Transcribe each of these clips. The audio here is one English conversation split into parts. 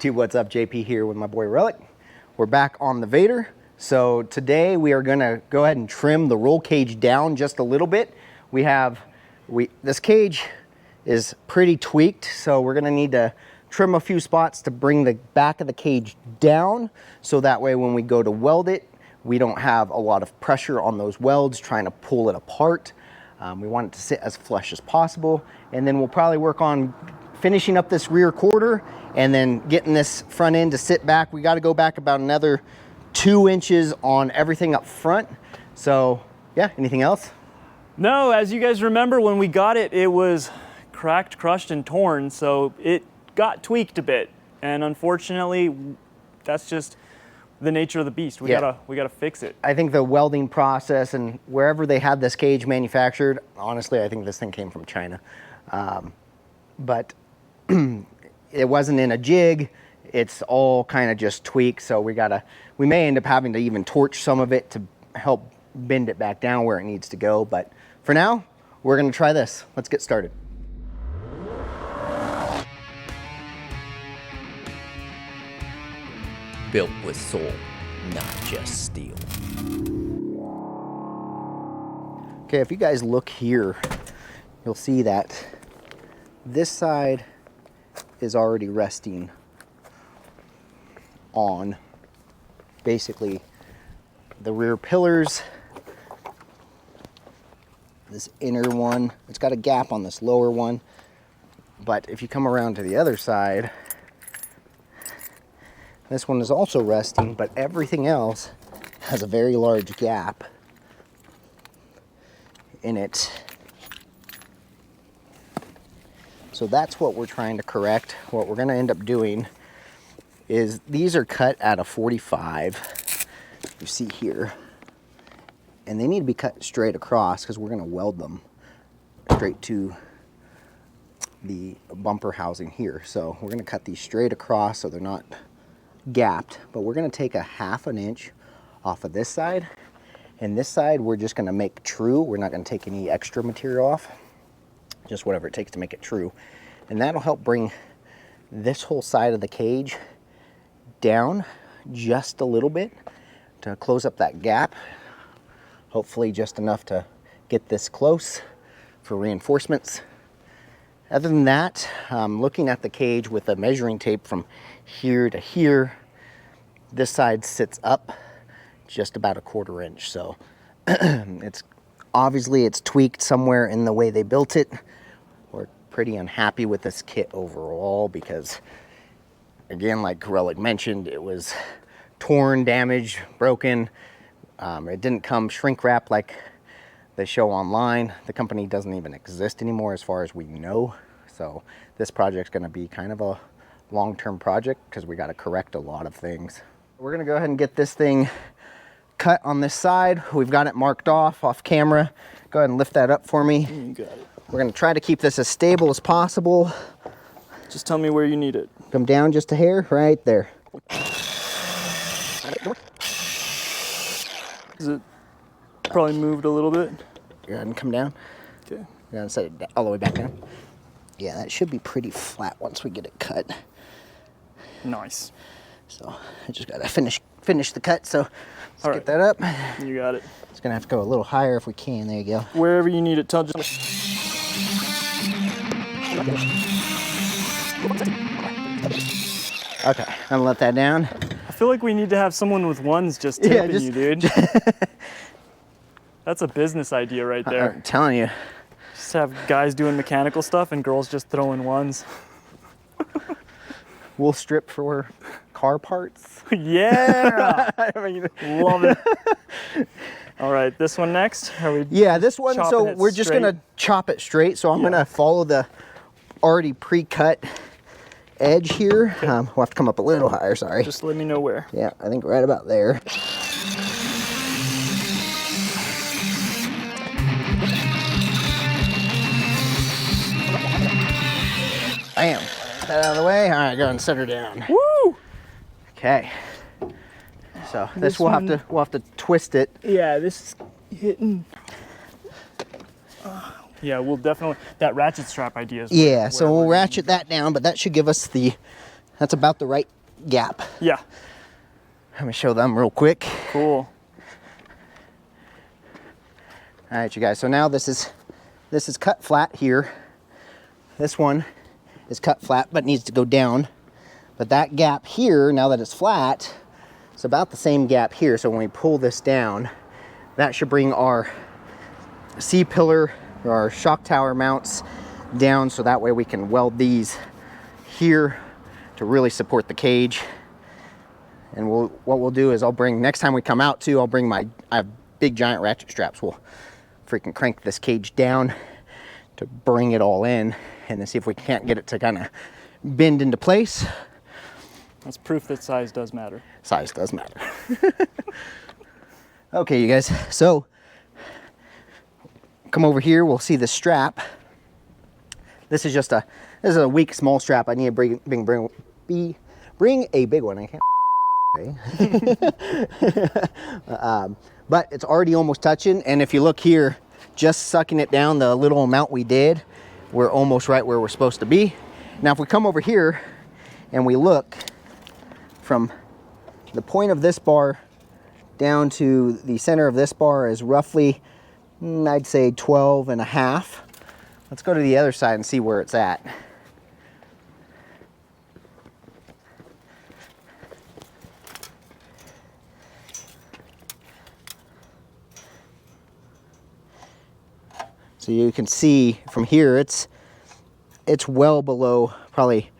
What's up, JP here with my boy Relic. We're back on the Vaydor. So today we are gonna go ahead and trim the roll cage down just a little bit. This cage is pretty tweaked, so we're gonna need to trim a few spots to bring the back of the cage down, so that way when we go to weld it, we don't have a lot of pressure on those welds trying to pull it apart. We want it to sit as flush as possible, and then we'll probably work on finishing up this rear quarter and then getting this front end to sit back. We got to go back about another 2 inches on everything up front. So yeah, anything else? No, as you guys remember, when we got it, it was cracked, crushed, and torn, so it got tweaked a bit. And unfortunately, that's just the nature of the beast. We gotta fix it. I think the welding process and wherever they had this cage manufactured, honestly, I think this thing came from China. But it wasn't in a jig. It's all kind of just tweaked. So we may end up having to even torch some of it to help bend it back down where it needs to go. But for now, we're gonna try this. Let's get started. Built with soul, not just steel. Okay, if you guys look here, you'll see that this side is already resting on basically the rear pillars. This inner one, it's got a gap on this lower one, but if you come around to the other side, this one is also resting, but everything else has a very large gap in it. So that's what we're trying to correct. What we're gonna end up doing is these are cut at a 45, you see here, and they need to be cut straight across because we're gonna weld them straight to the bumper housing here. So we're gonna cut these straight across so they're not gapped, but we're gonna take a 1/2 inch off of this side, and this side we're just gonna make true. We're not gonna take any extra material off, just whatever it takes to make it true. And that'll help bring this whole side of the cage down just a little bit to close up that gap. Hopefully just enough to get this close for reinforcements. Other than that, looking at the cage with a measuring tape from here to here, this side sits up just about a 1/4 inch. So it's tweaked somewhere in the way they built it. We're pretty unhappy with this kit overall because, again, like Relic mentioned, it was torn, damaged, broken. It didn't come shrink wrapped like they show online. The company doesn't even exist anymore as far as we know. So this project's gonna be kind of a long-term project because we gotta correct a lot of things. We're gonna go ahead and get this thing cut on this side. We've got it marked off camera. Go ahead and lift that up for me. You got it. We're gonna try to keep this as stable as possible. Just tell me where you need it. Come down just a hair, right there. Is it probably moved a little bit? Go ahead and come down. Okay. Go ahead and set it all the way back down. Yeah, that should be pretty flat once we get it cut. Nice. So I just gotta finish the cut. So let's all get right. that up. You got it. It's gonna have to go a little higher if we can. There you go. Wherever you need it, tell just. Okay, I'm gonna let that down. I feel like we need to have someone with ones just tipping you, dude. That's a business idea right there. I'm telling you. Just have guys doing mechanical stuff and girls just throwing ones. We'll strip for car parts. Yeah! I mean, Love it. All right, this one next? Yeah, this one, so chopping it we're just straight? gonna chop it straight. So I'm gonna follow the already pre-cut edge here. Okay. We'll have to come up a little higher, sorry. Just let me know where. Yeah, I think right about there. Bam. Get that out of the way. All right, go and set her down. Woo! Okay. So this we'll have to twist it. Yeah, this is hitting. Yeah, we'll definitely, that ratchet strap idea is Yeah, so we'll ratchet that down, but that should give us the That's about the right gap. Yeah. Let me show them real quick. Cool. All right, you guys, so now this is cut flat here. This one is cut flat, but needs to go down. But that gap here, now that it's flat, it's about the same gap here. So when we pull this down, that should bring our C-pillar or our shock tower mounts down, so that way we can weld these here to really support the cage. And what we'll do is next time we come out too, I have big giant ratchet straps. We'll freaking crank this cage down to bring it all in, and then see if we can't get it to kind of bend into place. That's proof that size does matter. Size does matter. Okay, you guys, so come over here, we'll see the strap. This is a weak, small strap. I need to bring a big one. I can't. But it's already almost touching, and if you look here, just sucking it down the little amount we did, we're almost right where we're supposed to be. Now if we come over here and we look from the point of this bar down to the center of this bar is roughly, I'd say 12 and a half. Let's go to the other side and see where it's at. So you can see from here, it's well below probably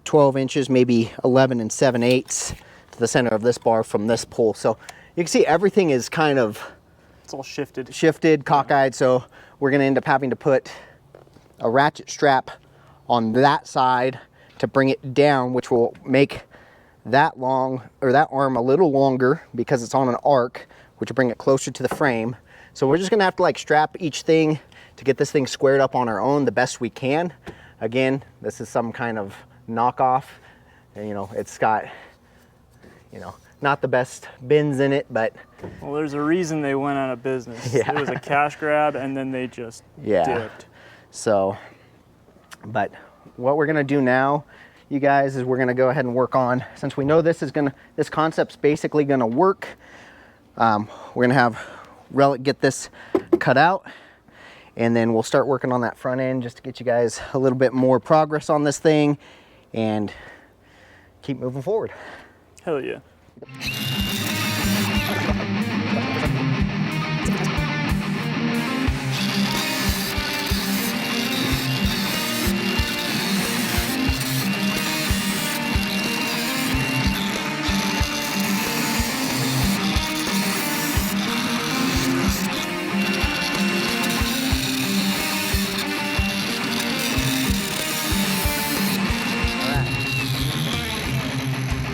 12 inches, maybe 11 and 7/8 to the center of this bar from this pole. So you can see everything is kind of, it's all shifted, cockeyed. So we're gonna end up having to put a ratchet strap on that side to bring it down, which will make that arm a little longer because it's on an arc, which will bring it closer to the frame. So we're just gonna have to like strap each thing to get this thing squared up on our own the best we can. Again, this is some kind of knockoff, and you know, it's got, you know, not the best bins in it, but well, there's a reason they went out of business. Yeah. It was a cash grab, and then they just dipped. So, but what we're gonna do now, you guys, is we're gonna go ahead and work on, since we know this concept's basically gonna work, we're gonna have Relic get this cut out, and then we'll start working on that front end just to get you guys a little bit more progress on this thing and keep moving forward. Hell yeah.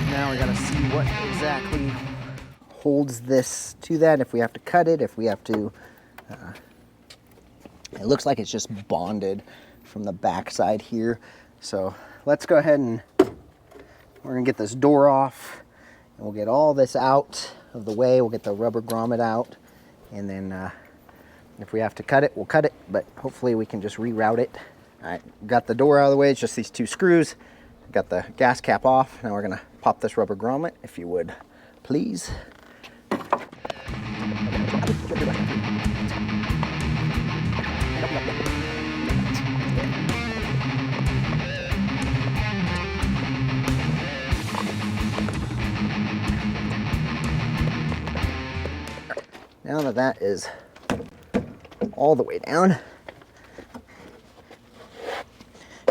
Now we gotta see what exactly holds this to that, if we have to cut it, if we have to, it looks like it's just bonded from the back side here. So let's go ahead and we're gonna get this door off, and we'll get all this out of the way. We'll get the rubber grommet out, and then if we have to cut it, we'll cut it, but hopefully we can just reroute it. All right, got the door out of the way. It's just these two screws. Got the gas cap off. Now we're gonna pop this rubber grommet, if you would, please. Now that that is all the way down,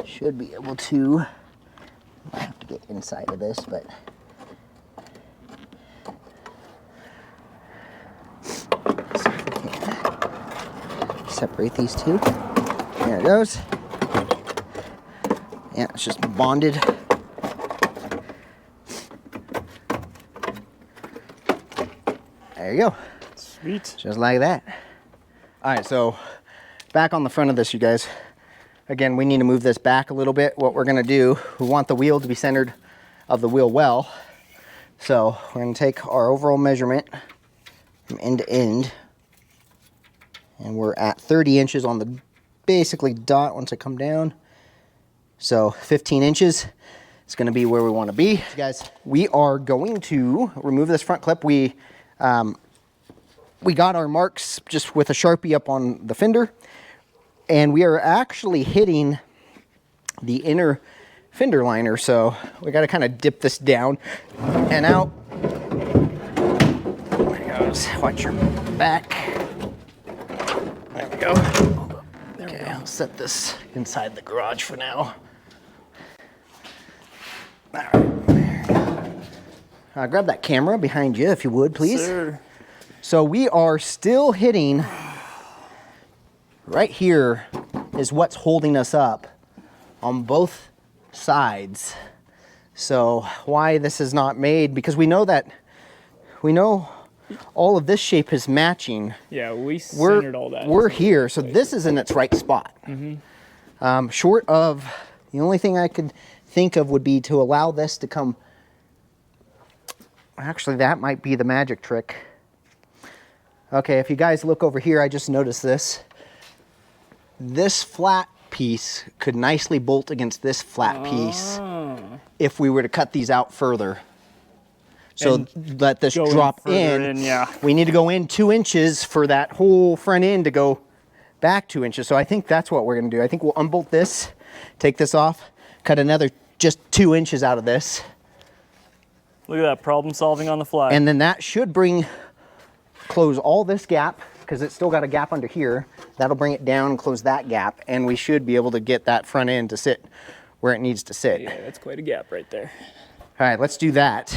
should be able to, I have to get inside of this, but see if we can separate these two. There it goes. Yeah, it's just bonded. There you go. Sweet. Just like that. All right, so back on the front of this, you guys. Again, we need to move this back a little bit. What we're gonna do, we want the wheel to be centered of the wheel well. So we're gonna take our overall measurement from end to end, and we're at 30 inches on the basically dot once I come down. So 15 inches. It's gonna be where we wanna be. Guys, we are going to remove this front clip. We got our marks just with a Sharpie up on the fender, and we are actually hitting the inner fender liner, so we gotta kind of dip this down and out. There it goes. Watch your back. There we go. Okay, I'll set this inside the garage for now. All right. Grab that camera behind you if you would, please. Sir. So we are still hitting, right here is what's holding us up on both sides. So why this is not made, because we know all of this shape is matching. Yeah, we centered all that. We're here, so this is in its right spot. Short of, the only thing I could think of would be to allow this to come, actually that might be the magic trick. Okay, if you guys look over here, I just noticed this. This flat piece could nicely bolt against this flat piece if we were to cut these out further. So let this drop in. Yeah. We need to go in 2 inches for that whole front end to go back 2 inches. So I think that's what we're gonna do. I think we'll unbolt this, take this off, cut another just 2 inches out of this. Look at that, problem solving on the fly. And then that should close all this gap, because it's still got a gap under here. That'll bring it down and close that gap, and we should be able to get that front end to sit where it needs to sit. Yeah, that's quite a gap right there. All right, let's do that.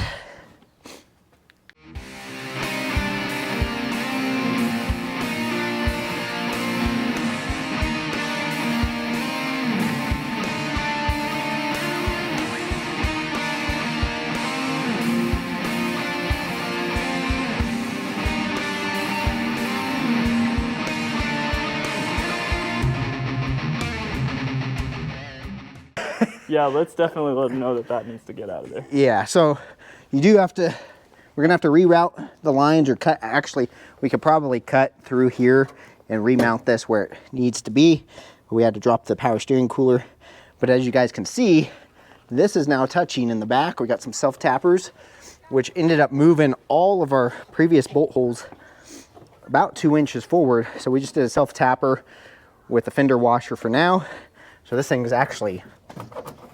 Yeah, let's definitely let them know that that needs to get out of there. Yeah, so you do have to, we're gonna have to reroute the lines or cut. Actually, we could probably cut through here and remount this where it needs to be. We had to drop the power steering cooler. But as you guys can see, this is now touching in the back. We got some self-tappers, which ended up moving all of our previous bolt holes about 2 inches forward. So we just did a self-tapper with the fender washer for now. So this thing is actually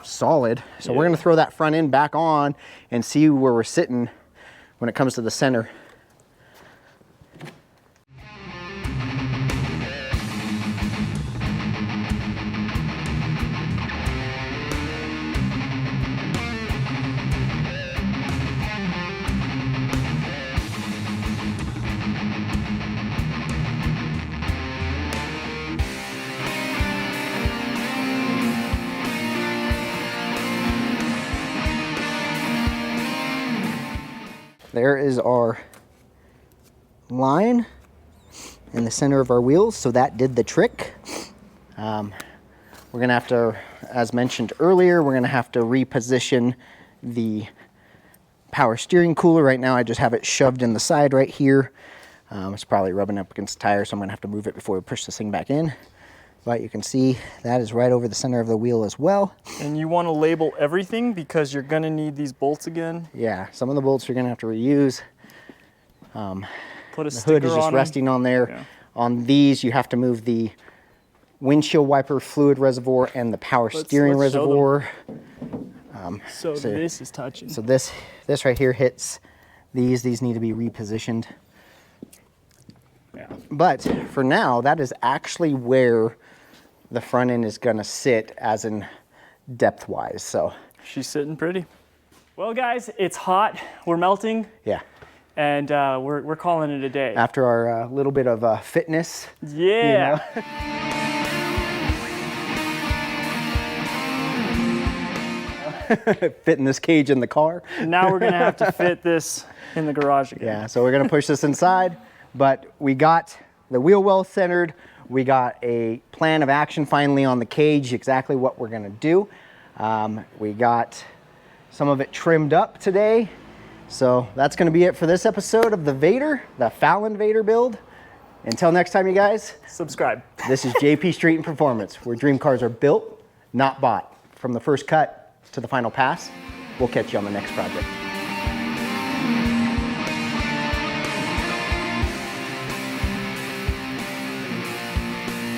solid. So we're gonna throw that front end back on and see where we're sitting when it comes to the center. There is our line in the center of our wheels, so that did the trick. We're gonna have to, as mentioned earlier, we're gonna have to reposition the power steering cooler. Right now I just have it shoved in the side right here. It's probably rubbing up against the tire, so I'm gonna have to move it before we push this thing back in. But you can see that is right over the center of the wheel as well. And you want to label everything because you're going to need these bolts again. Yeah, some of the bolts you're going to have to reuse. Put a The sticker hood is just on resting on there. Yeah. On these, you have to move the windshield wiper fluid reservoir and the power steering let's show them. reservoir. So this is touching. So this right here hits these. These need to be repositioned. Yeah. But for now, that is actually where the front end is going to sit, as in depth-wise. So She's sitting pretty. Well, guys, it's hot. We're melting. yeah, And we're calling it a day. after our little bit of fitness. Yeah. Fitting this cage in the car. Now we're gonna have to fit this in the garage again. Yeah, so we're gonna push this inside, but we got the wheel well centered. We got a plan of action finally on the cage, exactly what we're gonna do. We got some of it trimmed up today. So that's gonna be it for this episode of the Vaydor, the Fallon Vaydor build. Until next time, you guys, Subscribe. this is JP Street and Performance, where dream cars are built, not bought. From the first cut to the final pass. We'll catch you on the next project.